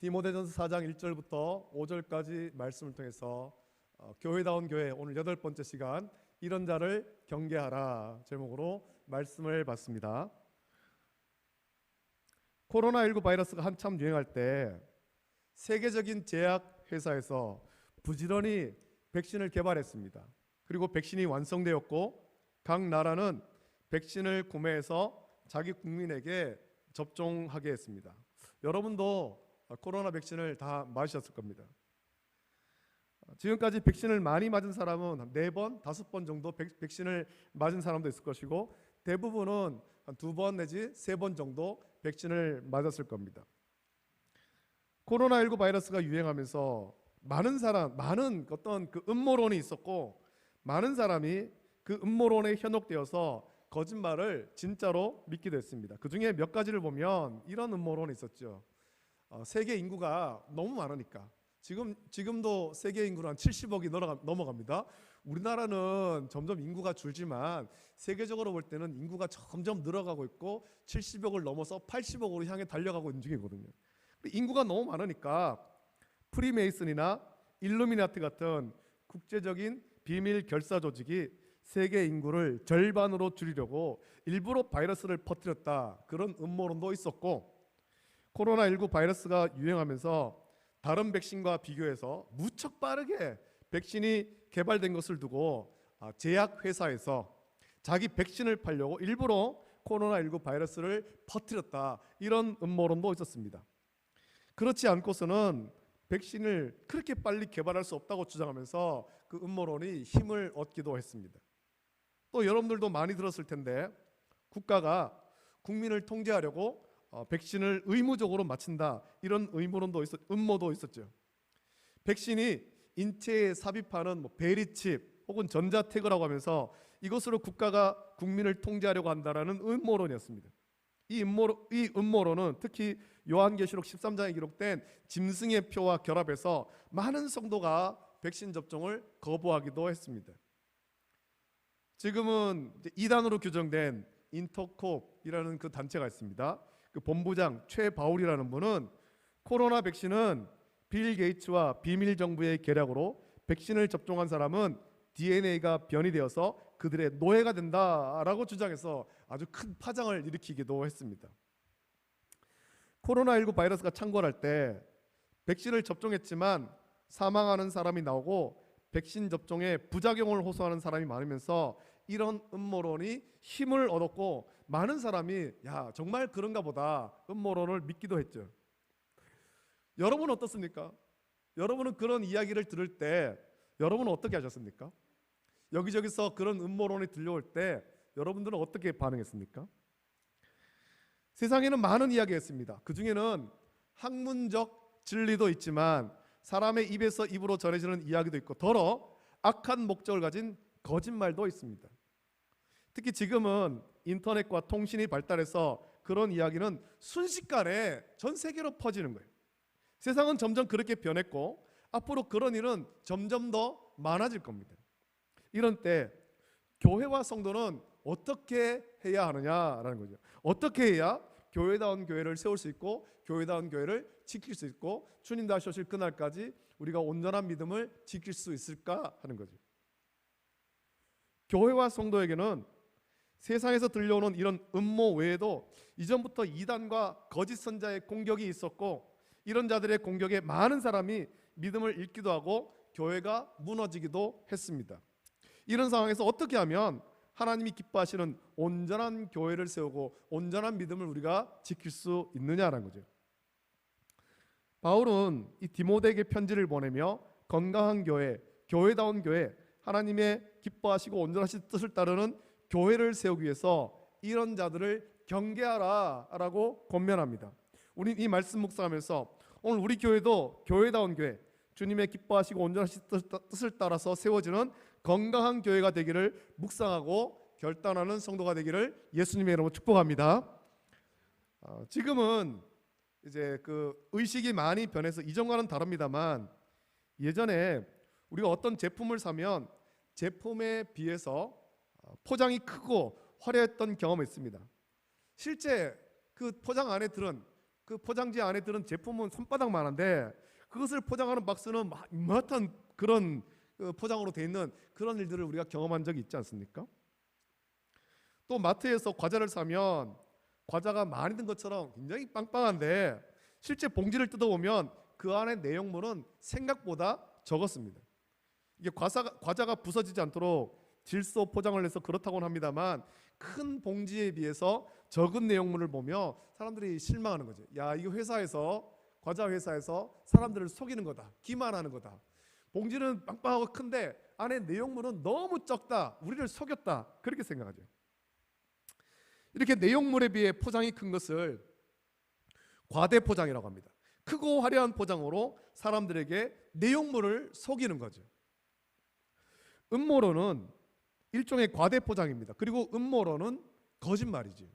디모데전서 4장 1절부터 5절까지 말씀을 통해서 교회다운 교회 오늘 8번째 시간 이런 자를 경계하라 제목으로 말씀을 받습니다. 코로나19 바이러스가 한참 유행할 때 세계적인 제약 회사에서 부지런히 백신을 개발했습니다. 그리고 백신이 완성되었고 각 나라는 백신을 구매해서 자기 국민에게 접종하게 했습니다. 여러분도 코로나 백신을 다 맞으셨을 겁니다. 지금까지 백신을 많이 맞은 사람은 4번, 5번 정도 백신을 맞은 사람도 있을 것이고 대부분은 한 2번 내지 3번 정도 백신을 맞았을 겁니다. 코로나19 바이러스가 유행하면서 많은 어떤 그 음모론이 있었고 많은 사람이 그 음모론에 현혹되어서 거짓말을 진짜로 믿기도 했습니다. 그 중에 몇 가지를 보면 이런 음모론이 있었죠. 세계 인구가 너무 많으니까 지금도 세계 인구는 한 70억이 넘어갑니다. 우리나라는 점점 인구가 줄지만 세계적으로 볼 때는 인구가 점점 늘어가고 있고 70억을 넘어서 80억으로 향해 달려가고 있는 중이거든요. 인구가 너무 많으니까 프리메이슨이나 일루미나티 같은 국제적인 비밀 결사 조직이 세계 인구를 절반으로 줄이려고 일부러 바이러스를 퍼뜨렸다, 그런 음모론도 있었고, 코로나19 바이러스가 유행하면서 다른 백신과 비교해서 무척 빠르게 백신이 개발된 것을 두고 제약회사에서 자기 백신을 팔려고 일부러 코로나19 바이러스를 퍼뜨렸다, 이런 음모론도 있었습니다. 그렇지 않고서는 백신을 그렇게 빨리 개발할 수 없다고 주장하면서 그 음모론이 힘을 얻기도 했습니다. 또 여러분들도 많이 들었을 텐데 국가가 국민을 통제하려고 백신을 의무적으로 맞춘다, 이런 음모도 있었죠. 백신이 인체에 sab입하는 베리칩 혹은 전자태그라고 하면서 이것으로 국가가 국민을 통제하려고 한다라는 음모론이었습니다. 이 음모론은 특히 요한계시록 13장에 기록된 짐승의 표와 결합해서 많은 성도가 백신 접종을 거부하기도 했습니다. 지금은 이단으로 규정된 인터콥이라는 그 단체가 있습니다. 그 본부장 최바울이라는 분은 코로나 백신은 빌 게이츠와 비밀 정부의 계략으로 백신을 접종한 사람은 DNA가 변이되어서 그들의 노예가 된다라고 주장해서 아주 큰 파장을 일으키기도 했습니다. 코로나19 바이러스가 창궐할 때 백신을 접종했지만 사망하는 사람이 나오고 백신 접종에 부작용을 호소하는 사람이 많으면서 이런 음모론이 힘을 얻었고 많은 사람이 정말 그런가 보다 음모론을 믿기도 했죠. 여러분은 어떻습니까? 여러분은 그런 이야기를 들을 때 여러분은 어떻게 하셨습니까? 여기저기서 그런 음모론이 들려올 때 여러분들은 어떻게 반응했습니까? 세상에는 많은 이야기가 있습니다. 그 중에는 학문적 진리도 있지만 사람의 입에서 입으로 전해지는 이야기도 있고 더러 악한 목적을 가진 거짓말도 있습니다. 특히 지금은 인터넷과 통신이 발달해서 그런 이야기는 순식간에 전 세계로 퍼지는 거예요. 세상은 점점 그렇게 변했고 앞으로 그런 일은 점점 더 많아질 겁니다. 이런 때 교회와 성도는 어떻게 해야 하느냐라는 거죠. 어떻게 해야 교회다운 교회를 세울 수 있고 교회다운 교회를 지킬 수 있고 주님 다시 오실 그날까지 우리가 온전한 믿음을 지킬 수 있을까 하는 거죠. 교회와 성도에게는 세상에서 들려오는 이런 음모 외에도 이전부터 이단과 거짓 선자의 공격이 있었고 이런 자들의 공격에 많은 사람이 믿음을 잃기도 하고 교회가 무너지기도 했습니다. 이런 상황에서 어떻게 하면 하나님이 기뻐하시는 온전한 교회를 세우고 온전한 믿음을 우리가 지킬 수 있느냐라는 거죠. 바울은 이 디모데에게 편지를 보내며 건강한 교회, 교회다운 교회, 하나님의 기뻐하시고 온전하신 뜻을 따르는 교회를 세우기 위해서 이런 자들을 경계하라라고 권면합니다. 우리는 이 말씀 묵상하면서 오늘 우리 교회도 교회다운 교회, 주님의 기뻐하시고 온전하신 뜻을 따라서 세워지는 건강한 교회가 되기를 묵상하고 결단하는 성도가 되기를 예수님의 이름으로 축복합니다. 지금은 이제 그 의식이 많이 변해서 이전과는 다릅니다만 예전에 우리가 어떤 제품을 사면 제품에 비해서 포장이 크고 화려했던 경험이 있습니다. 실제 그 포장 안에 들은 그 포장지 안에 들은 제품은 손바닥만한데 그것을 포장하는 박스는 이만한 그런 포장으로 돼 있는 그런 일들을 우리가 경험한 적이 있지 않습니까? 또 마트에서 과자를 사면 과자가 많이 든 것처럼 굉장히 빵빵한데 실제 봉지를 뜯어보면 그 안에 내용물은 생각보다 적었습니다. 이게 과자가 부서지지 않도록 질소 포장을 해서 그렇다고는 합니다만 큰 봉지에 비해서 적은 내용물을 보며 사람들이 실망하는 거죠. 야, 이거 과자 회사에서 사람들을 속이는 거다, 기만하는 거다. 봉지는 빵빵하고 큰데 안에 내용물은 너무 적다, 우리를 속였다, 그렇게 생각하죠. 이렇게 내용물에 비해 포장이 큰 것을 과대 포장이라고 합니다. 크고 화려한 포장으로 사람들에게 내용물을 속이는 거죠. 음모론은 일종의 과대 포장입니다. 그리고 음모론은 거짓말이지.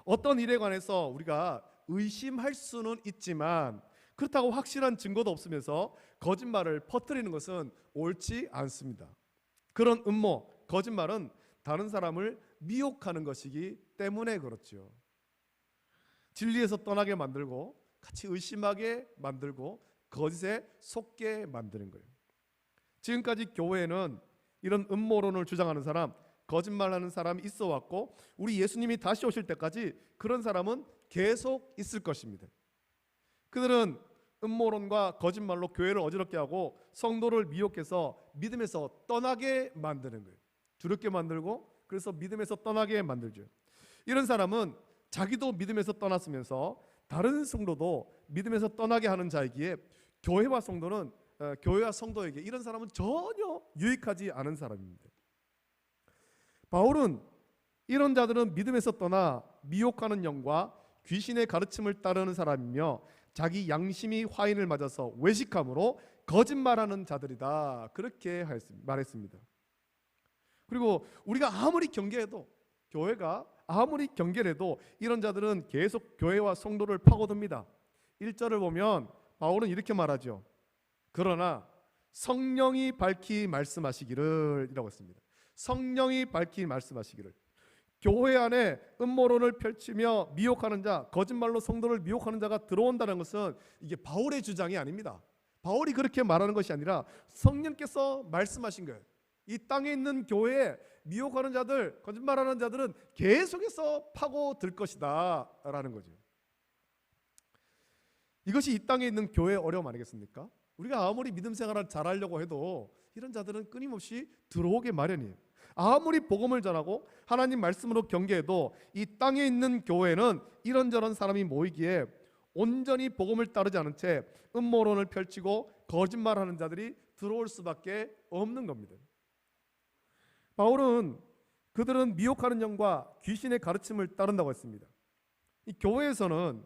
어떤 일에 관해서 우리가 의심할 수는 있지만 그렇다고 확실한 증거도 없으면서 거짓말을 퍼뜨리는 것은 옳지 않습니다. 그런 음모, 거짓말은 다른 사람을 미혹하는 것이기 때문에 그렇죠. 진리에서 떠나게 만들고 같이 의심하게 만들고 거짓에 속게 만드는 거예요. 지금까지 교회에는 이런 음모론을 주장하는 사람, 거짓말하는 사람이 있어 왔고 우리 예수님이 다시 오실 때까지 그런 사람은 계속 있을 것입니다. 그들은 음모론과 거짓말로 교회를 어지럽게 하고 성도를 미혹해서 믿음에서 떠나게 만드는 거예요. 두렵게 만들고 그래서 믿음에서 떠나게 만들죠. 이런 사람은 자기도 믿음에서 떠났으면서 다른 성도도 믿음에서 떠나게 하는 자이기에 교회와 성도에게 이런 사람은 전혀 유익하지 않은 사람입니다. 바울은 이런 자들은 믿음에서 떠나 미혹하는 영과 귀신의 가르침을 따르는 사람이며 자기 양심이 화인을 맞아서 외식함으로 거짓말하는 자들이다, 그렇게 말했습니다. 그리고 우리가 아무리 경계해도, 교회가 아무리 경계해도 이런 자들은 계속 교회와 성도를 파고듭니다. 1절을 보면 바울은 이렇게 말하죠. 그러나 성령이 밝히 말씀하시기를 이라고 했습니다. 성령이 밝히 말씀하시기를. 교회 안에 음모론을 펼치며 미혹하는 자, 거짓말로 성도를 미혹하는 자가 들어온다는 것은 이게 바울의 주장이 아닙니다. 바울이 그렇게 말하는 것이 아니라 성령께서 말씀하신 거예요. 이 땅에 있는 교회에 미혹하는 자들, 거짓말하는 자들은 계속해서 파고들 것이다 라는 거죠. 이것이 이 땅에 있는 교회의 어려움 아니겠습니까? 우리가 아무리 믿음 생활을 잘하려고 해도 이런 자들은 끊임없이 들어오게 마련이에요. 아무리 복음을 전하고 하나님 말씀으로 경계해도 이 땅에 있는 교회는 이런저런 사람이 모이기에 온전히 복음을 따르지 않은 채 음모론을 펼치고 거짓말하는 자들이 들어올 수밖에 없는 겁니다. 바울은 그들은 미혹하는 영과 귀신의 가르침을 따른다고 했습니다. 이 교회에서는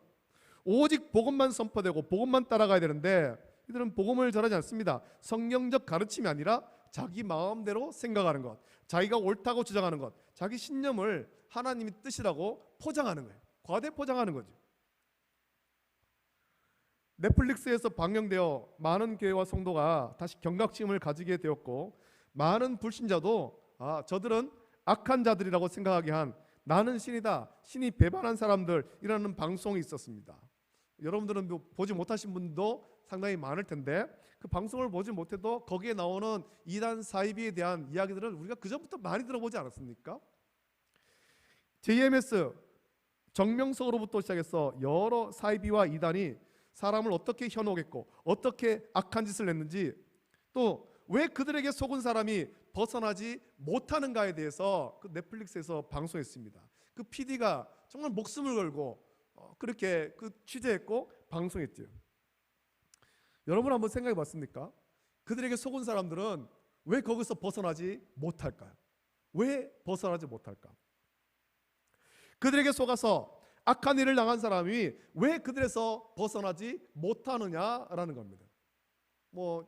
오직 복음만 선포되고 복음만 따라가야 되는데 이들은 복음을 전하지 않습니다. 성경적 가르침이 아니라 자기 마음대로 생각하는 것, 자기가 옳다고 주장하는 것, 자기 신념을 하나님의 뜻이라고 포장하는 거예요. 과대 포장하는 거죠. 넷플릭스에서 방영되어 많은 교회와 성도가 다시 경각심을 가지게 되었고 많은 불신자도 저들은 악한 자들이라고 생각하게 한 나는 신이다, 신이 배반한 사람들이라는 방송이 있었습니다. 여러분들은 보지 못하신 분도 상당히 많을 텐데 그 방송을 보지 못해도 거기에 나오는 이단 사이비에 대한 이야기들을 우리가 그전부터 많이 들어보지 않았습니까? JMS 정명석으로부터 시작해서 여러 사이비와 이단이 사람을 어떻게 현혹했고 어떻게 악한 짓을 했는지, 또 왜 그들에게 속은 사람이 벗어나지 못하는가에 대해서 그 넷플릭스에서 방송했습니다. 그 PD가 정말 목숨을 걸고 그렇게 취재했고 방송했죠. 여러분 한번 생각해 봤습니까? 그들에게 속은 사람들은 왜 거기서 벗어나지 못할까요? 왜 벗어나지 못할까? 그들에게 속아서 악한 일을 당한 사람이 왜 그들에서 벗어나지 못하느냐라는 겁니다.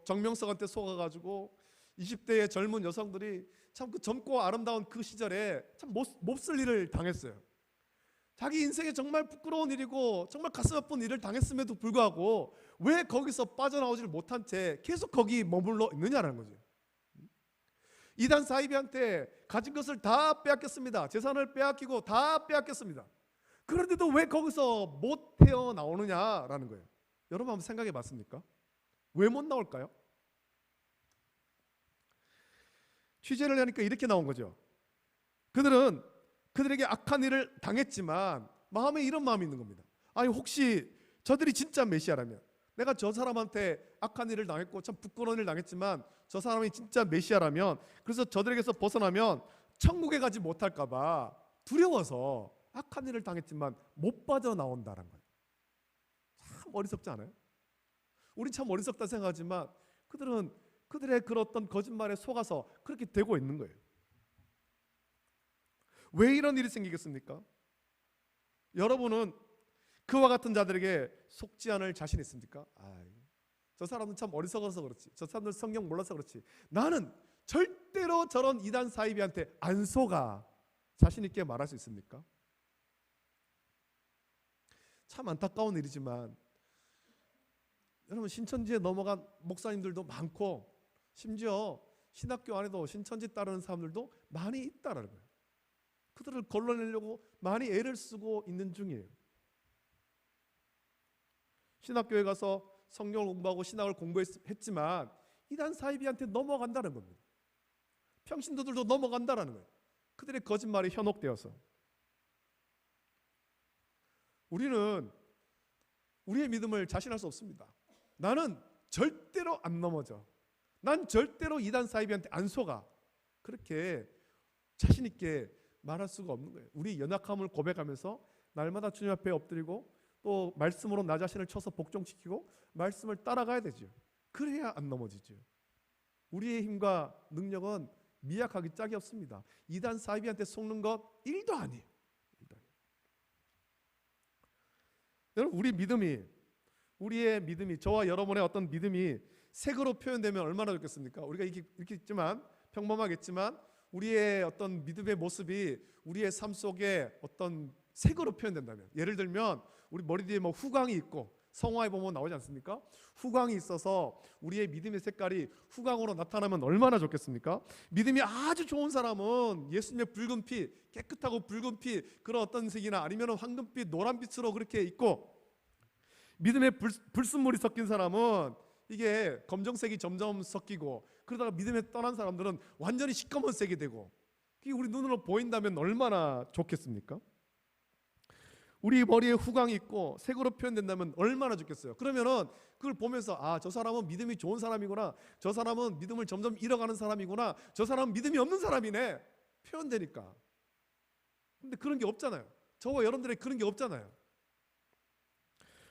정명석한테 속아가지고 20대의 젊은 여성들이 참 그 젊고 아름다운 그 시절에 참 몹쓸 일을 당했어요. 자기 인생에 정말 부끄러운 일이고 정말 가슴 아픈 일을 당했음에도 불구하고 왜 거기서 빠져나오지를 못한 채 계속 거기 머물러 있느냐라는 거죠. 이단 사이비한테 가진 것을 다 빼앗겼습니다. 재산을 빼앗기고 다 빼앗겼습니다. 그런데도 왜 거기서 못 헤어나오느냐라는 거예요. 여러분 한번 생각해 봤습니까? 왜 못 나올까요? 취재를 하니까 이렇게 나온 거죠. 그들은 그들에게 악한 일을 당했지만 마음에 이런 마음이 있는 겁니다. 아니 혹시 저들이 진짜 메시아라면, 내가 저 사람한테 악한 일을 당했고 참 부끄러운 일을 당했지만 저 사람이 진짜 메시아라면, 그래서 저들에게서 벗어나면 천국에 가지 못할까 봐 두려워서 악한 일을 당했지만 못 빠져나온다는 거예요. 참 어리석지 않아요? 우린 참 어리석다 생각하지만 그들은 그들의 그런 어떤 거짓말에 속아서 그렇게 되고 있는 거예요. 왜 이런 일이 생기겠습니까? 여러분은 그와 같은 자들에게 속지 않을 자신 있습니까? 저 사람은 참 어리석어서 그렇지, 저 사람들 성경 몰라서 그렇지, 나는 절대로 저런 이단 사이비한테 안 속아, 자신 있게 말할 수 있습니까? 참 안타까운 일이지만 여러분, 신천지에 넘어간 목사님들도 많고 심지어 신학교 안에도 신천지 따르는 사람들도 많이 있다라는 거예요. 그들을 걸러내려고 많이 애를 쓰고 있는 중이에요. 신학교에 가서 성경을 공부하고 신학을 공부했지만 이단 사이비한테 넘어간다는 겁니다. 평신도들도 넘어간다는 거예요. 그들의 거짓말이 현혹되어서. 우리는 우리의 믿음을 자신할 수 없습니다. 나는 절대로 안 넘어져, 난 절대로 이단 사이비한테 안 속아, 그렇게 자신 있게 말할 수가 없는 거예요. 우리 연약함을 고백하면서 날마다 주님 앞에 엎드리고 또 말씀으로 나 자신을 쳐서 복종시키고 말씀을 따라가야 되죠. 그래야 안 넘어지죠. 우리의 힘과 능력은 미약하기 짝이 없습니다. 이단 사이비한테 속는 것 1도 아니에요. 1도 아니에요. 여러분, 우리의 믿음이, 저와 여러분의 어떤 믿음이 색으로 표현되면 얼마나 좋겠습니까? 우리가 이렇게 있지만, 평범하겠지만 우리의 어떤 믿음의 모습이 우리의 삶 속에 어떤 색으로 표현된다면, 예를 들면 우리 머리 뒤에 뭐 후광이 있고, 성화에 보면 나오지 않습니까? 후광이 있어서 우리의 믿음의 색깔이 후광으로 나타나면 얼마나 좋겠습니까? 믿음이 아주 좋은 사람은 예수님의 붉은 피, 깨끗하고 붉은 피, 그런 어떤 색이나 아니면 황금빛, 노란빛으로 그렇게 있고, 믿음의 불순물이 섞인 사람은 이게 검정색이 점점 섞이고, 그러다가 믿음에 떠난 사람들은 완전히 시꺼먼색이 되고, 그게 우리 눈으로 보인다면 얼마나 좋겠습니까? 우리 머리에 후광이 있고 색으로 표현된다면 얼마나 좋겠어요. 그러면은 그걸 보면서 저 사람은 믿음이 좋은 사람이구나, 저 사람은 믿음을 점점 잃어가는 사람이구나, 저 사람은 믿음이 없는 사람이네, 표현되니까. 근데 그런 게 없잖아요. 저와 여러분들의 그런 게 없잖아요.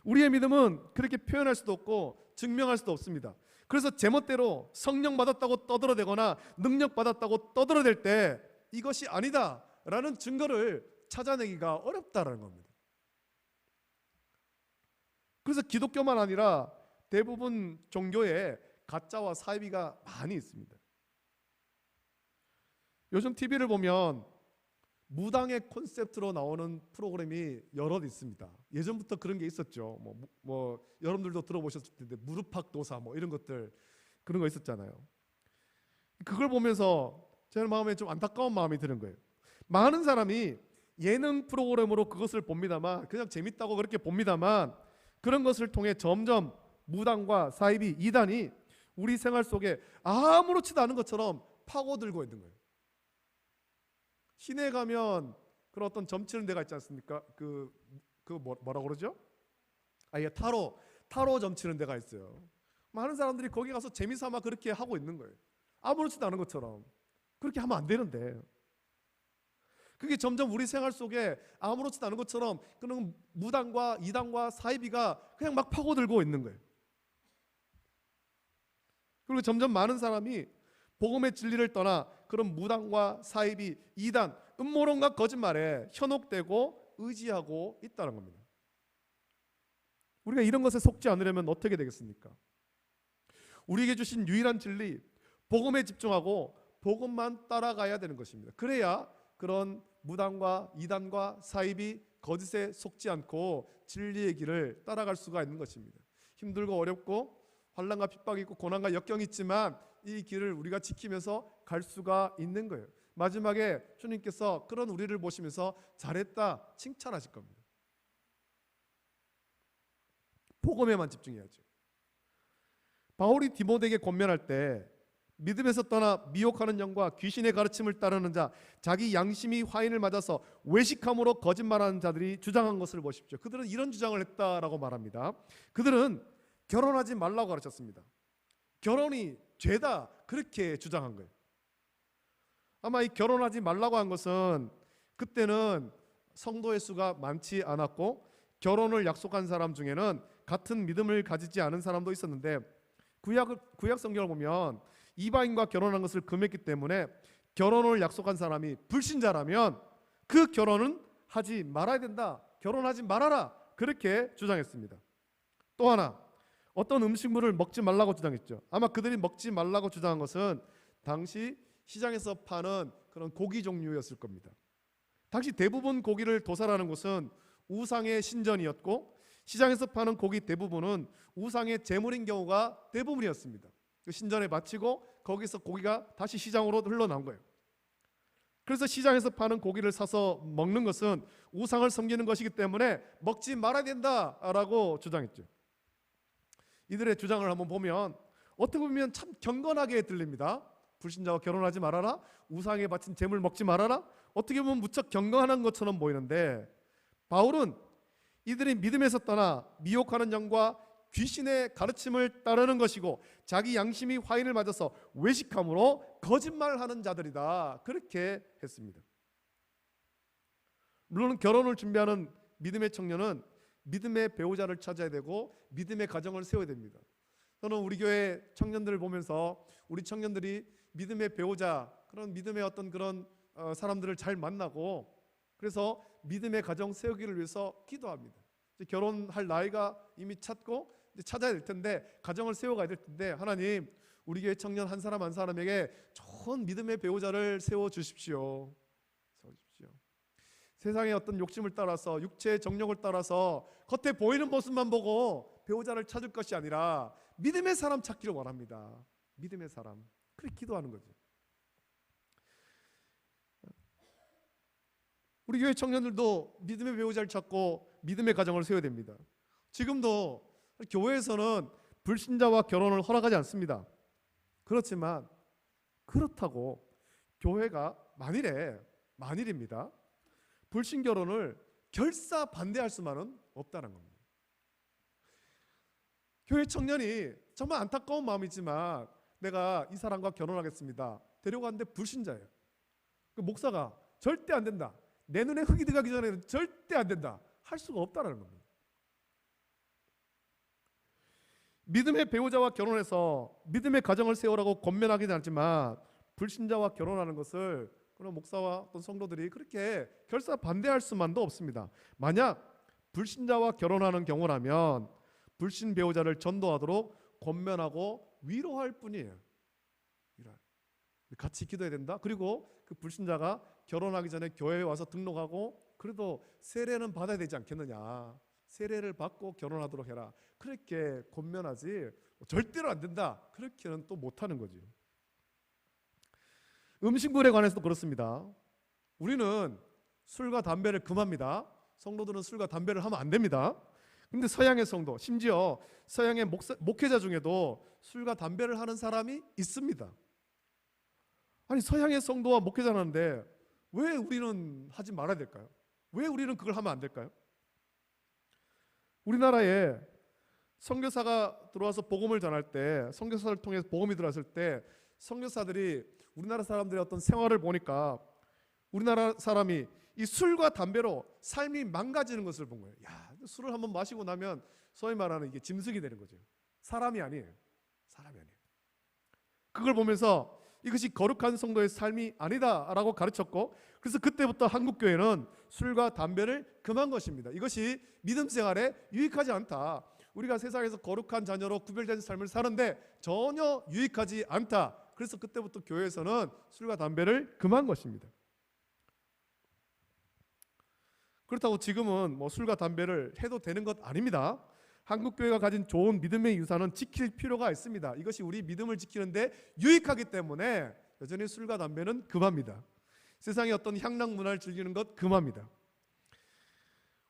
우리의 믿음은 그렇게 표현할 수도 없고 증명할 수도 없습니다. 그래서 제멋대로 성령 받았다고 떠들어대거나 능력 받았다고 떠들어댈 때 이것이 아니다 라는 증거를 찾아내기가 어렵다라는 겁니다. 그래서 기독교만 아니라 대부분 종교에 가짜와 사이비가 많이 있습니다. 요즘 TV를 보면 무당의 콘셉트로 나오는 프로그램이 여럿 있습니다. 예전부터 그런 게 있었죠. 뭐 여러분들도 들어보셨을 텐데 무릎팍도사 뭐 이런 것들, 그런 거 있었잖아요. 그걸 보면서 제 마음에 좀 안타까운 마음이 드는 거예요. 많은 사람이 예능 프로그램으로 그것을 봅니다만, 그냥 재밌다고 그렇게 봅니다만, 그런 것을 통해 점점 무당과 사이비, 이단이 우리 생활 속에 아무렇지도 않은 것처럼 파고들고 있는 거예요. 시내에 가면 그런 어떤 점치는 데가 있지 않습니까? 뭐라고 그러죠? 이게 타로 점치는 데가 있어요. 많은 사람들이 거기 가서 재미삼아 그렇게 하고 있는 거예요. 아무렇지도 않은 것처럼. 그렇게 하면 안 되는데, 그게 점점 우리 생활 속에 아무렇지도 않은 것처럼 그런 무당과 이단과 사이비가 그냥 막 파고들고 있는 거예요. 그리고 점점 많은 사람이 복음의 진리를 떠나 그런 무당과 사이비, 이단, 음모론과 거짓말에 현혹되고 의지하고 있다는 겁니다. 우리가 이런 것에 속지 않으려면 어떻게 되겠습니까? 우리에게 주신 유일한 진리, 복음에 집중하고 복음만 따라가야 되는 것입니다. 그래야 그런 무당과 이단과 사이비, 거짓에 속지 않고 진리의 길을 따라갈 수가 있는 것입니다. 힘들고 어렵고 환난과 핍박이 있고 고난과 역경이 있지만 이 길을 우리가 지키면서 갈 수가 있는 거예요. 마지막에 주님께서 그런 우리를 보시면서 잘했다 칭찬하실 겁니다. 복음에만 집중해야죠. 바울이 디모데에게 권면할 때 믿음에서 떠나 미혹하는 영과 귀신의 가르침을 따르는 자, 자기 양심이 화인을 맞아서 외식함으로 거짓말하는 자들이 주장한 것을 보십시오. 그들은 이런 주장을 했다라고 말합니다. 그들은 결혼하지 말라고 가르쳤습니다. 결혼이 죄다 그렇게 주장한 거예요. 아마 이 결혼하지 말라고 한 것은 그때는 성도의 수가 많지 않았고 결혼을 약속한 사람 중에는 같은 믿음을 가지지 않은 사람도 있었는데 구약 성경을 보면 이방인과 결혼한 것을 금했기 때문에 결혼을 약속한 사람이 불신자라면 그 결혼은 하지 말아야 된다. 결혼하지 말아라. 그렇게 주장했습니다. 또 하나, 어떤 음식물을 먹지 말라고 주장했죠. 아마 그들이 먹지 말라고 주장한 것은 당시 시장에서 파는 그런 고기 종류였을 겁니다. 당시 대부분 고기를 도살하는 곳은 우상의 신전이었고 시장에서 파는 고기 대부분은 우상의 제물인 경우가 대부분이었습니다. 그 신전에 바치고 거기서 고기가 다시 시장으로 흘러나온 거예요. 그래서 시장에서 파는 고기를 사서 먹는 것은 우상을 섬기는 것이기 때문에 먹지 말아야 된다라고 주장했죠. 이들의 주장을 한번 보면 어떻게 보면 참 경건하게 들립니다. 불신자와 결혼하지 말아라, 우상에 바친 재물 먹지 말아라. 어떻게 보면 무척 경건한 것처럼 보이는데 바울은 이들이 믿음에서 떠나 미혹하는 영과 귀신의 가르침을 따르는 것이고 자기 양심이 화인을 맞아서 외식함으로 거짓말하는 자들이다. 그렇게 했습니다. 물론 결혼을 준비하는 믿음의 청년은 믿음의 배우자를 찾아야 되고 믿음의 가정을 세워야 됩니다. 저는 우리 교회 청년들을 보면서 우리 청년들이 믿음의 배우자, 그런 믿음의 어떤 그런 사람들을 잘 만나고 그래서 믿음의 가정 세우기를 위해서 기도합니다. 결혼할 나이가 이미 찼고 이제 찾아야 될 텐데 가정을 세워가야 될 텐데 하나님 우리 교회 청년 한 사람 한 사람에게 좋은 믿음의 배우자를 세워주십시오. 세상의 어떤 욕심을 따라서 육체의 정욕을 따라서 겉에 보이는 모습만 보고 배우자를 찾을 것이 아니라 믿음의 사람 찾기를 원합니다. 믿음의 사람. 그렇게 기도하는 거죠. 우리 교회 청년들도 믿음의 배우자를 찾고 믿음의 가정을 세워야 됩니다. 지금도 교회에서는 불신자와 결혼을 허락하지 않습니다. 그렇지만 그렇다고 교회가 만일입니다. 불신 결혼을 결사 반대할 수만은 없다는 겁니다. 교회 청년이 정말 안타까운 마음이지만 내가 이 사람과 결혼하겠습니다. 데려갔는데 불신자예요. 그 목사가 절대 안 된다. 내 눈에 흙이 들어가기 전에는 절대 안 된다. 할 수가 없다는 겁니다. 믿음의 배우자와 결혼해서 믿음의 가정을 세우라고 권면하기는 하지만 불신자와 결혼하는 것을 그런 목사와 어떤 성도들이 그렇게 결사 반대할 수만도 없습니다. 만약 불신자와 결혼하는 경우라면 불신 배우자를 전도하도록 권면하고 위로할 뿐이에요. 같이 기도해야 된다. 그리고 그 불신자가 결혼하기 전에 교회에 와서 등록하고 그래도 세례는 받아야 되지 않겠느냐. 세례를 받고 결혼하도록 해라. 그렇게 권면하지 절대로 안 된다. 그렇게는 또 못하는 거지. 음식물에 관해서도 그렇습니다. 우리는 술과 담배를 금합니다. 성도들은 술과 담배를 하면 안 됩니다. 근데 서양의 성도, 심지어 서양의 목회자 중에도 술과 담배를 하는 사람이 있습니다. 아니 서양의 성도와 목회자를 하는데 왜 우리는 하지 말아야 될까요? 왜 우리는 그걸 하면 안 될까요? 우리나라에 선교사가 들어와서 복음을 전할 때, 선교사를 통해서 복음이 들어왔을 때 선교사들이 우리나라 사람들의 어떤 생활을 보니까 우리나라 사람이 이 술과 담배로 삶이 망가지는 것을 본 거예요. 야, 술을 한번 마시고 나면 소위 말하는 이게 짐승이 되는 거죠. 사람이 아니에요. 그걸 보면서 이것이 거룩한 성도의 삶이 아니다라고 가르쳤고, 그래서 그때부터 한국교회는 술과 담배를 금한 것입니다. 이것이 믿음 생활에 유익하지 않다. 우리가 세상에서 거룩한 자녀로 구별된 삶을 사는데 전혀 유익하지 않다. 그래서 그때부터 교회에서는 술과 담배를 금한 것입니다. 그렇다고 지금은 뭐 술과 담배를 해도 되는 것 아닙니다. 한국교회가 가진 좋은 믿음의 유산은 지킬 필요가 있습니다. 이것이 우리 믿음을 지키는데 유익하기 때문에 여전히 술과 담배는 금합니다. 세상의 어떤 향락 문화를 즐기는 것 금합니다.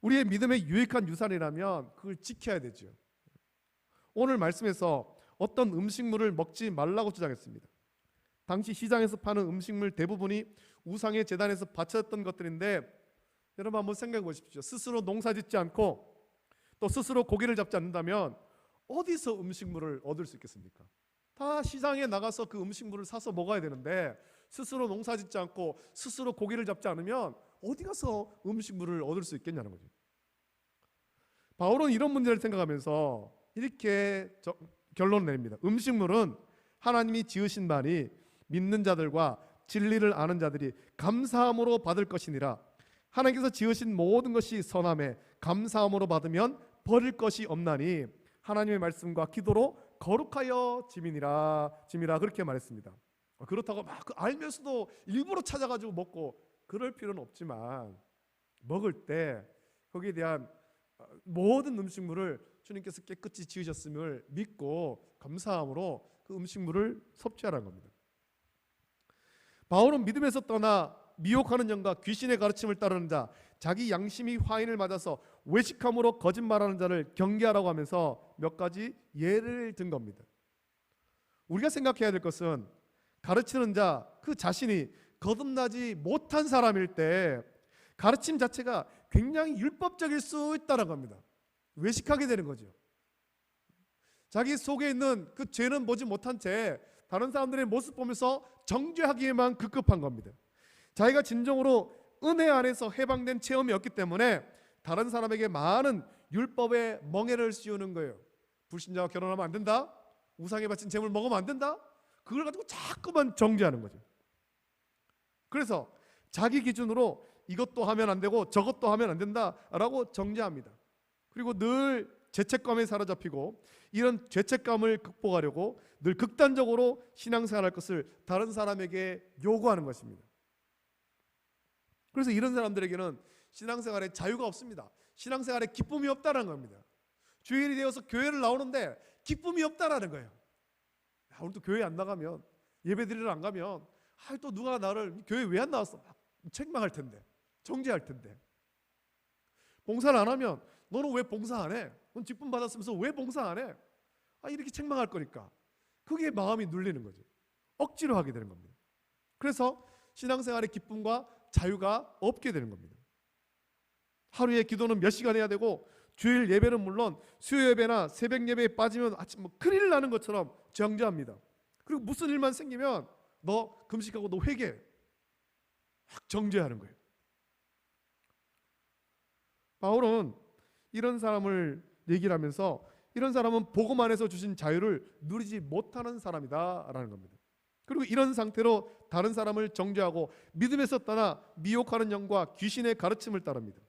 우리의 믿음의 유익한 유산이라면 그걸 지켜야 되죠. 오늘 말씀에서 어떤 음식물을 먹지 말라고 주장했습니다. 당시 시장에서 파는 음식물 대부분이 우상의 제단에서 바쳤던 것들인데, 여러분 한번 생각해 보십시오. 스스로 농사 짓지 않고 또 스스로 고기를 잡지 않는다면 어디서 음식물을 얻을 수 있겠습니까? 다 시장에 나가서 그 음식물을 사서 먹어야 되는데, 스스로 농사 짓지 않고 스스로 고기를 잡지 않으면 어디 가서 음식물을 얻을 수 있겠냐는 거죠. 바울은 이런 문제를 생각하면서 이렇게 결론을 내립니다. 음식물은 하나님이 지으신 바니 믿는 자들과 진리를 아는 자들이 감사함으로 받을 것이니라. 하나님께서 지으신 모든 것이 선함에 감사함으로 받으면 버릴 것이 없나니 하나님의 말씀과 기도로 거룩하여 짐이라 그렇게 말했습니다. 그렇다고 막 알면서도 일부러 찾아가지고 먹고 그럴 필요는 없지만, 먹을 때 거기에 대한 모든 음식물을 주님께서 깨끗이 지으셨음을 믿고 감사함으로 그 음식물을 섭취하라는 겁니다. 바울은 믿음에서 떠나 미혹하는 영과 귀신의 가르침을 따르는 자, 자기 양심이 화인을 맞아서 외식함으로 거짓말하는 자를 경계하라고 하면서 몇 가지 예를 든 겁니다. 우리가 생각해야 될 것은 가르치는 자 그 자신이 거듭나지 못한 사람일 때 가르침 자체가 굉장히 율법적일 수 있다는 겁니다. 외식하게 되는 거죠. 자기 속에 있는 그 죄는 보지 못한 채 다른 사람들의 모습 보면서 정죄하기에만 급급한 겁니다. 자기가 진정으로 은혜 안에서 해방된 체험이 없기 때문에 다른 사람에게 많은 율법의 멍해를 씌우는 거예요. 불신자와 결혼하면 안 된다, 우상에 바친 재물 먹으면 안 된다, 그걸 가지고 자꾸만 정죄하는 거죠. 그래서 자기 기준으로 이것도 하면 안 되고 저것도 하면 안 된다라고 정죄합니다. 그리고 늘 죄책감에 사로잡히고, 이런 죄책감을 극복하려고 늘 극단적으로 신앙생활할 것을 다른 사람에게 요구하는 것입니다. 그래서 이런 사람들에게는 신앙생활에 자유가 없습니다. 신앙생활에 기쁨이 없다는 겁니다. 주일이 되어서 교회를 나오는데 기쁨이 없다라는 거예요. 오늘도 교회 안 나가면, 예배드리러 안 가면 또 누가 나를 교회 왜 안 나왔어? 막 책망할 텐데, 정죄할 텐데. 봉사를 안 하면 너는 왜 봉사 안 해? 넌 직분 받았으면서 왜 봉사 안 해? 이렇게 책망할 거니까. 그게 마음이 눌리는 거죠. 억지로 하게 되는 겁니다. 그래서 신앙생활의 기쁨과 자유가 없게 되는 겁니다. 하루에 기도는 몇 시간 해야 되고, 주일 예배는 물론 수요 예배나 새벽 예배에 빠지면 아침 큰일 나는 것처럼 정죄합니다. 그리고 무슨 일만 생기면 너 금식하고 너 회개해, 막 정죄하는 거예요. 바울은 이런 사람을 얘기를 하면서 이런 사람은 복음 안에서 주신 자유를 누리지 못하는 사람이다 라는 겁니다. 그리고 이런 상태로 다른 사람을 정죄하고 믿음에서 떠나 미혹하는 영과 귀신의 가르침을 따릅니다.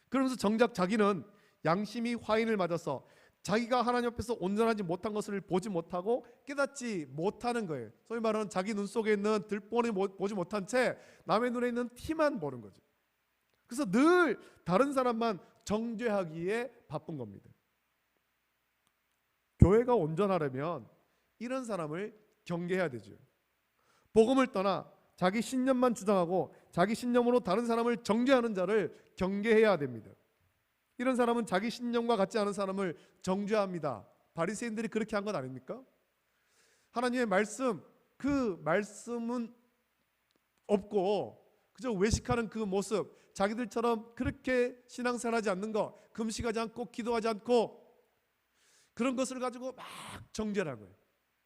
그러면서 정작 자기는 양심이 화인을 맞아서 자기가 하나님 앞에서 온전하지 못한 것을 보지 못하고 깨닫지 못하는 거예요. 소위 말하는 자기 눈 속에 있는 들보니 보지 못한 채 남의 눈에 있는 티만 보는 거죠. 그래서 늘 다른 사람만 정죄하기에 바쁜 겁니다. 교회가 온전하려면 이런 사람을 경계해야 되죠. 복음을 떠나 자기 신념만 주장하고 자기 신념으로 다른 사람을 정죄하는 자를 경계해야 됩니다. 이런 사람은 자기 신념과 같지 않은 사람을 정죄합니다. 바리새인들이 그렇게 한 것 아닙니까? 하나님의 말씀, 그 말씀은 없고 그저 외식하는 그 모습, 자기들처럼 그렇게 신앙생활하지 않는 것, 금식하지 않고 기도하지 않고 그런 것을 가지고 막 정죄를 한 거예요.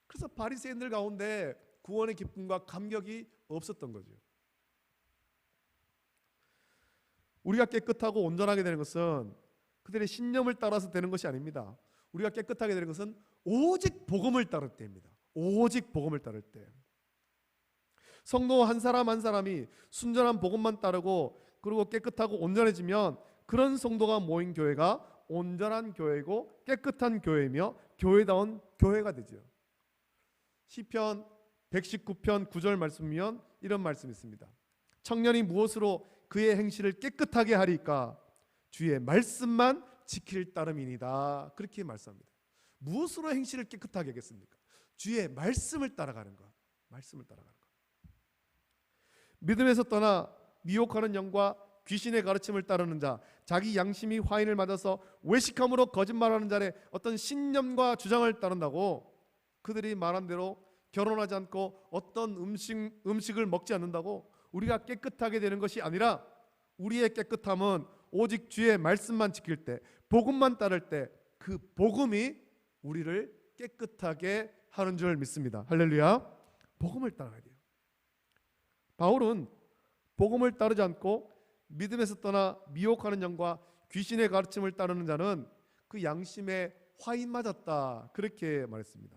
그래서 바리새인들 가운데 구원의 기쁨과 감격이 없었던 거죠. 우리가 깨끗하고 온전하게 되는 것은 그들의 신념을 따라서 되는 것이 아닙니다. 우리가 깨끗하게 되는 것은 오직 복음을 따를 때입니다. 오직 복음을 따를 때. 성도 한 사람 한 사람이 순전한 복음만 따르고 그리고 깨끗하고 온전해지면 그런 성도가 모인 교회가 온전한 교회고 깨끗한 교회이며 교회다운 교회가 되죠. 시편 119편 9절 말씀이면 이런 말씀이 있습니다. 청년이 무엇으로 그의 행실을 깨끗하게 하리까? 주의 말씀만 지킬 따름이니다. 그렇게 말씀합니다. 무엇으로 행실을 깨끗하게 하겠습니까? 주의 말씀을 따라가는 것. 말씀을 따라가는 것. 믿음에서 떠나 미혹하는 영과 귀신의 가르침을 따르는 자, 자기 양심이 화인을 맞아서 외식함으로 거짓말하는 자의 어떤 신념과 주장을 따른다고 그들이 말한 대로 결혼하지 않고 어떤 음식을 먹지 않는다고 우리가 깨끗하게 되는 것이 아니라 우리의 깨끗함은 오직 주의 말씀만 지킬 때, 복음만 따를 때 그 복음이 우리를 깨끗하게 하는 줄 믿습니다. 할렐루야. 복음을 따라야 돼요. 바울은 복음을 따르지 않고 믿음에서 떠나 미혹하는 영과 귀신의 가르침을 따르는 자는 그 양심에 화인 맞았다, 그렇게 말했습니다.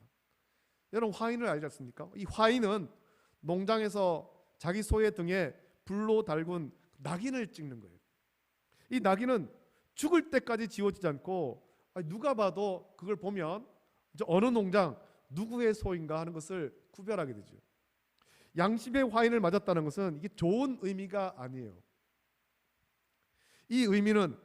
여러분, 화인을 알지 않습니까? 이 화인은 농장에서 자기 소의 등에 불로 달군 낙인을 찍는 거예요. 이 낙인은 죽을 때까지 지워지지 않고 누가 봐도 그걸 보면 어느 농장 누구의 소인가 하는 것을 구별하게 되죠. 양심의 화인을 맞았다는 것은 이게 좋은 의미가 아니에요. 이 의미는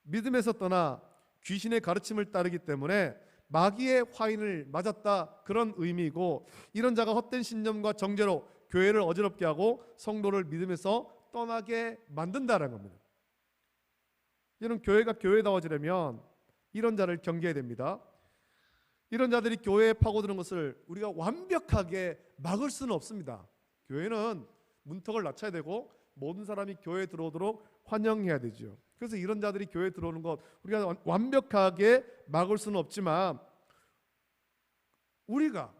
믿음에서 떠나 귀신의 가르침을 따르기 때문에 마귀의 화인을 맞았다, 그런 의미이고, 이런 자가 헛된 신념과 정죄로 교회를 어지럽게 하고 성도를 믿음에서 떠나게 만든다는 겁니다. 이런 교회가 교회다워지려면 이런 자를 경계해야 됩니다. 이런 자들이 교회에 파고드는 것을 우리가 완벽하게 막을 수는 없습니다. 교회는 문턱을 낮춰야 되고 모든 사람이 교회에 들어오도록 환영해야 되죠. 그래서 이런 자들이 교회에 들어오는 것 우리가 완벽하게 막을 수는 없지만, 우리가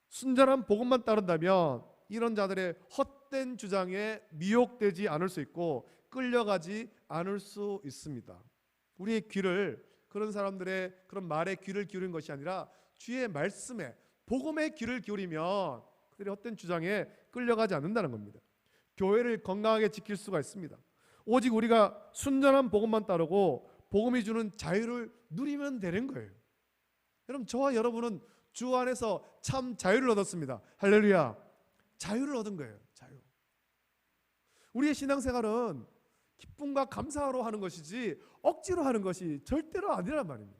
순전한 복음만 따른다면 이런 자들의 헛된 주장에 미혹되지 않을 수 있고 끌려가지 않을 수 있습니다. 우리의 귀를 그런 사람들의 그런 말에 귀를 기울인 것이 아니라 주의 말씀에, 복음에 귀를 기울이면 그들의 헛된 주장에 끌려가지 않는다는 겁니다. 교회를 건강하게 지킬 수가 있습니다. 오직 우리가 순전한 복음만 따르고 복음이 주는 자유를 누리면 되는 거예요. 여러분, 저와 여러분은 주 안에서 참 자유를 얻었습니다. 할렐루야. 자유를 얻은 거예요. 자유. 우리의 신앙생활은 기쁨과 감사로 하는 것이지 억지로 하는 것이 절대로 아니란 말입니다.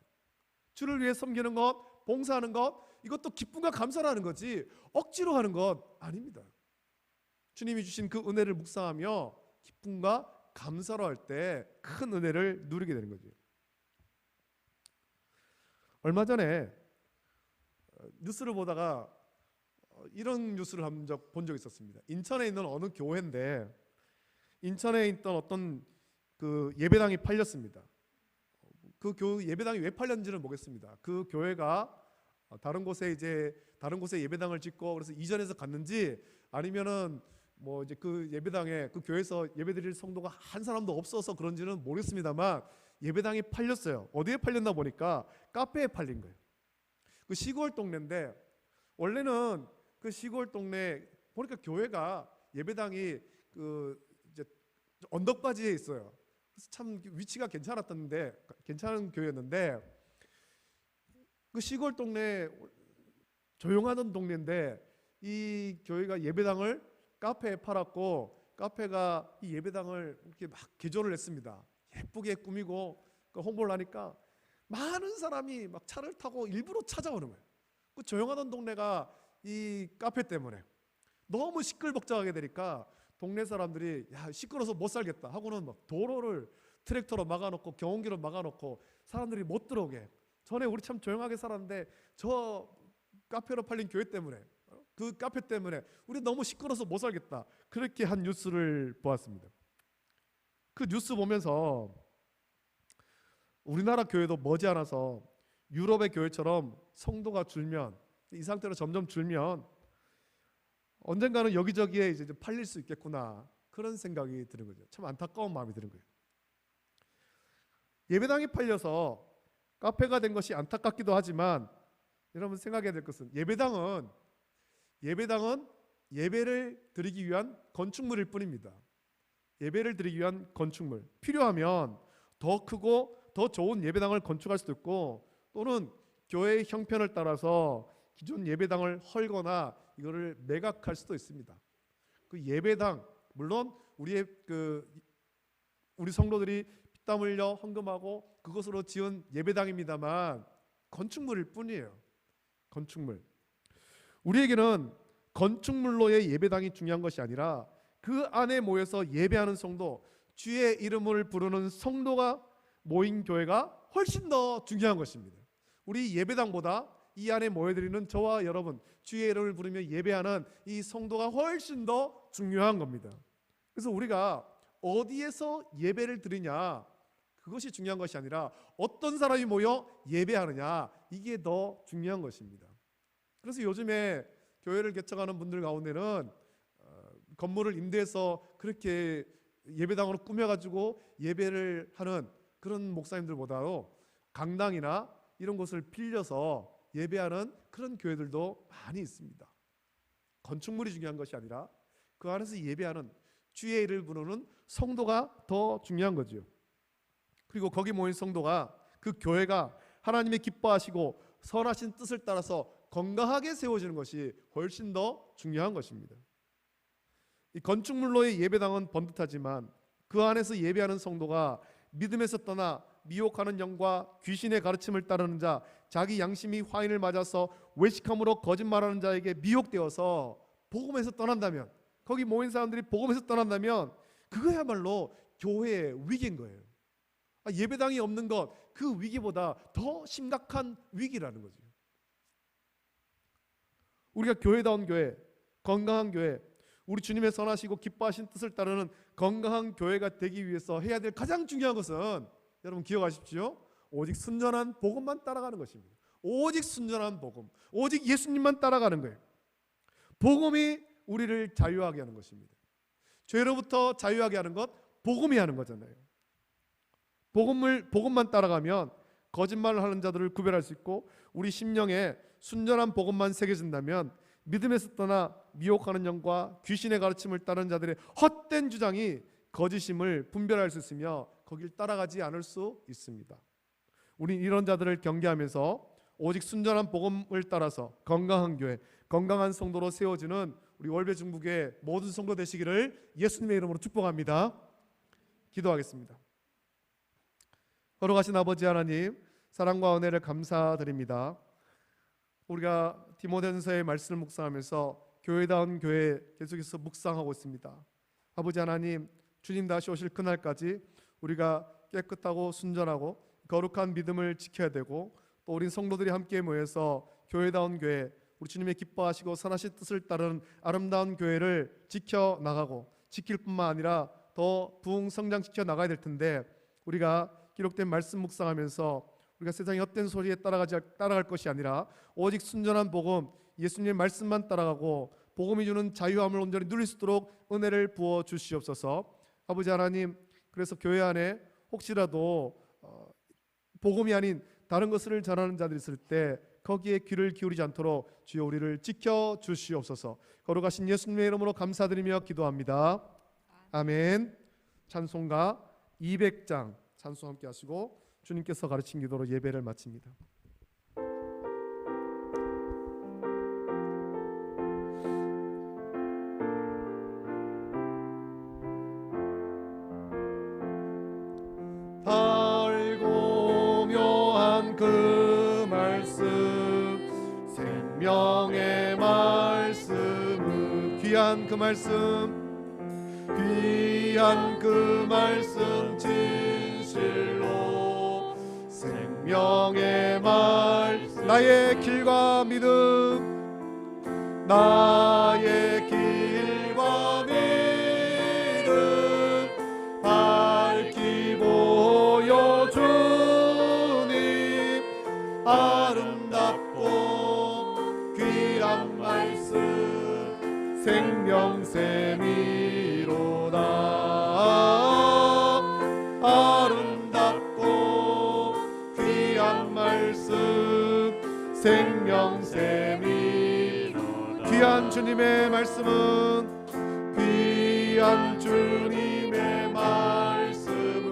주를 위해 섬기는 것, 봉사하는 것, 이것도 기쁨과 감사로 하는 거지 억지로 하는 것 아닙니다. 주님이 주신 그 은혜를 묵상하며 기쁨과 감사로 할 때 큰 은혜를 누리게 되는 거죠. 얼마 전에 뉴스를 보다가 이런 뉴스를 본 적이 있었습니다. 인천에 있는 어느 교회인데, 인천에 있던 어떤 그 예배당이 팔렸습니다. 그 예배당이 왜 팔렸는지는 모르겠습니다. 그 교회가 다른 곳에 예배당을 짓고 그래서 이전해서 갔는지, 아니면은 뭐 이제 그 예배당에 그 교회에서 예배드릴 성도가 한 사람도 없어서 그런지는 모르겠습니다만 예배당이 팔렸어요. 어디에 팔렸나 보니까 카페에 팔린 거예요. 그 시골 동네인데, 원래는 그 시골 동네 보니까 교회가 예배당이 그 이제 언덕바지에 있어요. 그래서 참 위치가 괜찮은 교회였는데, 그 시골 동네 조용하던 동네인데 이 교회가 예배당을 카페에 팔았고, 카페가 이 예배당을 이렇게 막 개조를 했습니다. 예쁘게 꾸미고 홍보를 하니까 많은 사람이 막 차를 타고 일부러 찾아오는 거예요. 그 조용하던 동네가 이 카페 때문에 너무 시끌벅적하게 되니까 동네 사람들이 야, 시끄러워서 못 살겠다 하고는 막 도로를 트랙터로 막아놓고 경운기로 막아놓고 사람들이 못 들어오게. 전에 우리 참 조용하게 살았는데 저 카페로 팔린 교회 때문에, 그 카페 때문에 우리 너무 시끄러워서 못 살겠다, 그렇게 한 뉴스를 보았습니다. 그 뉴스 보면서 우리나라 교회도 머지않아서 유럽의 교회처럼 성도가 줄면, 이 상태로 점점 줄면 언젠가는 여기저기에 이제 팔릴 수 있겠구나, 그런 생각이 드는 거죠. 참 안타까운 마음이 드는 거예요. 예배당이 팔려서 카페가 된 것이 안타깝기도 하지만, 여러분 생각해야 될 것은 예배당은 예배를 드리기 위한 건축물일 뿐입니다. 예배를 드리기 위한 건축물. 필요하면 더 크고 더 좋은 예배당을 건축할 수도 있고, 또는 교회의 형편을 따라서 기존 예배당을 헐거나 이거를 매각할 수도 있습니다. 그 예배당, 물론 우리 성도들이 피땀 흘려 헌금하고 그것으로 지은 예배당입니다만 건축물일 뿐이에요. 건축물. 우리에게는 건축물로의 예배당이 중요한 것이 아니라 그 안에 모여서 예배하는 성도, 주의 이름을 부르는 성도가 모인 교회가 훨씬 더 중요한 것입니다. 우리 예배당보다 이 안에 모여드리는 저와 여러분, 주의 이름을 부르며 예배하는 이 성도가 훨씬 더 중요한 겁니다. 그래서 우리가 어디에서 예배를 드리냐, 그것이 중요한 것이 아니라 어떤 사람이 모여 예배하느냐, 이게 더 중요한 것입니다. 그래서 요즘에 교회를 개척하는 분들 가운데는 건물을 임대해서 그렇게 예배당으로 꾸며가지고 예배를 하는 그런 목사님들보다도 강당이나 이런 곳을 빌려서 예배하는 그런 교회들도 많이 있습니다. 건축물이 중요한 것이 아니라 그 안에서 예배하는 주의 이름을 부르는 성도가 더 중요한 거죠. 그리고 거기 모인 성도가, 그 교회가 하나님의 기뻐하시고 선하신 뜻을 따라서 건강하게 세워지는 것이 훨씬 더 중요한 것입니다. 이 건축물로의 예배당은 번듯하지만 그 안에서 예배하는 성도가 믿음에서 떠나 미혹하는 영과 귀신의 가르침을 따르는 자, 자기 양심이 화인을 맞아서 외식함으로 거짓말하는 자에게 미혹되어서 복음에서 떠난다면, 거기 모인 사람들이 복음에서 떠난다면 그거야말로 교회의 위기인 거예요. 예배당이 없는 것, 그 위기보다 더 심각한 위기라는 거죠. 우리가 교회다운 교회, 건강한 교회, 우리 주님의 선하시고 기뻐하신 뜻을 따르는 건강한 교회가 되기 위해서 해야 될 가장 중요한 것은, 여러분 기억하십시오, 오직 순전한 복음만 따라가는 것입니다. 오직 순전한 복음, 오직 예수님만 따라가는 거예요. 복음이 우리를 자유하게 하는 것입니다. 죄로부터 자유하게 하는 것, 복음이 하는 거잖아요. 복음만 따라가면 거짓말을 하는 자들을 구별할 수 있고, 우리 심령에 순전한 복음만 새겨진다면 믿음에서 떠나 미혹하는 영과 귀신의 가르침을 따르는 자들의 헛된 주장이 거짓임을 분별할 수 있으며 거길 따라가지 않을 수 있습니다. 우린 이런 자들을 경계하면서 오직 순전한 복음을 따라서 건강한 교회, 건강한 성도로 세워지는 우리 월배 중국의 모든 성도 되시기를 예수님의 이름으로 축복합니다. 기도하겠습니다. 거룩하신 아버지 하나님, 사랑과 은혜를 감사드립니다. 우리가 디모데전서의 말씀을 묵상하면서 교회다운 교회 계속해서 묵상하고 있습니다. 아버지 하나님, 주님 다시 오실 그날까지 우리가 깨끗하고 순전하고 거룩한 믿음을 지켜야 되고, 또 우리 성도들이 함께 모여서 교회다운 교회, 우리 주님의 기뻐하시고 선하신 뜻을 따르는 아름다운 교회를 지켜나가고, 지킬 뿐만 아니라 더 부흥 성장시켜 나가야 될 텐데, 우리가 기록된 말씀 묵상하면서 우리가 세상의 헛된 소리에 따라갈 것이 아니라 오직 순전한 복음, 예수님의 말씀만 따라가고 복음이 주는 자유함을 온전히 누릴 수 있도록 은혜를 부어 주시옵소서. 아버지 하나님, 그래서 교회 안에 혹시라도 복음이 아닌 다른 것을 전하는 자들이 있을 때 거기에 귀를 기울이지 않도록 주여 우리를 지켜 주시옵소서. 거룩하신 예수님의 이름으로 감사드리며 기도합니다. 아멘. 찬송가 200장 찬송 함께 하시고 주님께서 가르친 기도로 예배를 마칩니다. 달고 묘한 그 말씀, 생명의 말씀, 귀한 그 말씀, 귀한 그 말씀 진실로, 생명의 말씀, 나의 길과 믿음, 나의 길과 믿음 밝히 보여주님, 아름답고 귀한 말씀 생명샘이로다. 아름답고 귀한 말씀 생명샘이로다. 귀한 주님의 말씀은, 귀한 주님의 말씀은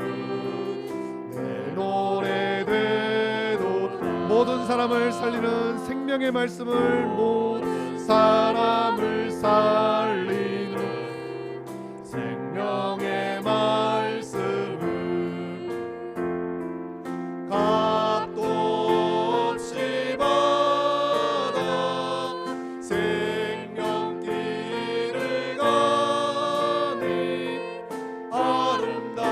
내 노래 되도, 모든 사람을 살리는 생명의 말씀을, 모든 사람을 살리는 생명의 말씀은 값도 없이 받아 생명길을 가니, 아름다운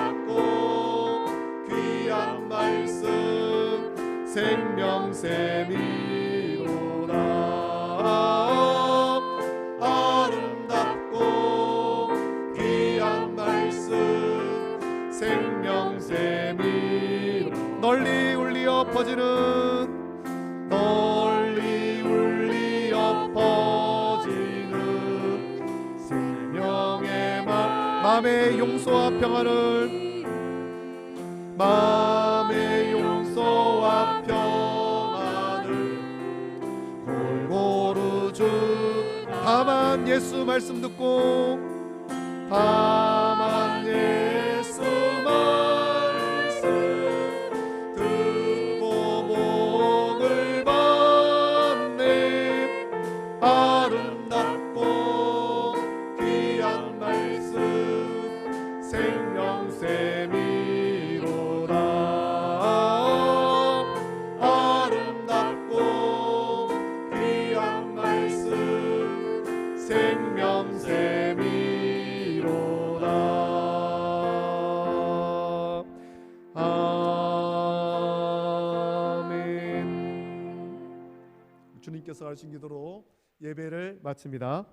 마음의 용서와 평안을, 마음의 용서와 평안을 골고루 주. 다만 예수 말씀 듣고, 다만 예수 말씀 듣고 복을 받네. 아름답고 귀한 말씀 생명샘이로다. 아름답고 귀한 말씀 생명샘이로다. 아멘. 주님께서 하신 기도로 예배를 마칩니다.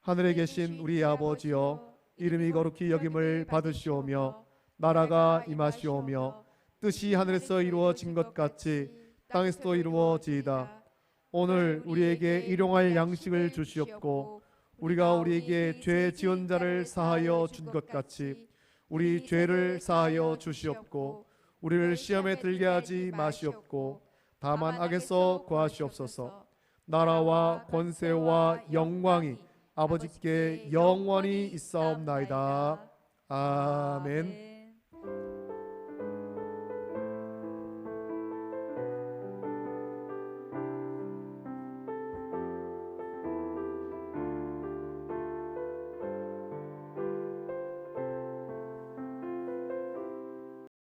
하늘에 계신 우리 아버지여, 이름이 거룩히 여김을 받으시오며 나라가 임하시오며 뜻이 하늘에서 이루어진 것 같이 땅에서도 이루어지이다. 오늘 우리에게 일용할 양식을 주시옵고, 우리가 우리에게 죄 지은 자를 사하여 준 것 같이 우리 죄를 사하여 주시옵고, 우리를 시험에 들게 하지 마시옵고, 다만 악에서 구하시옵소서. 나라와 권세와 영광이 아버지께 영원히 있사옵나이다. 아멘.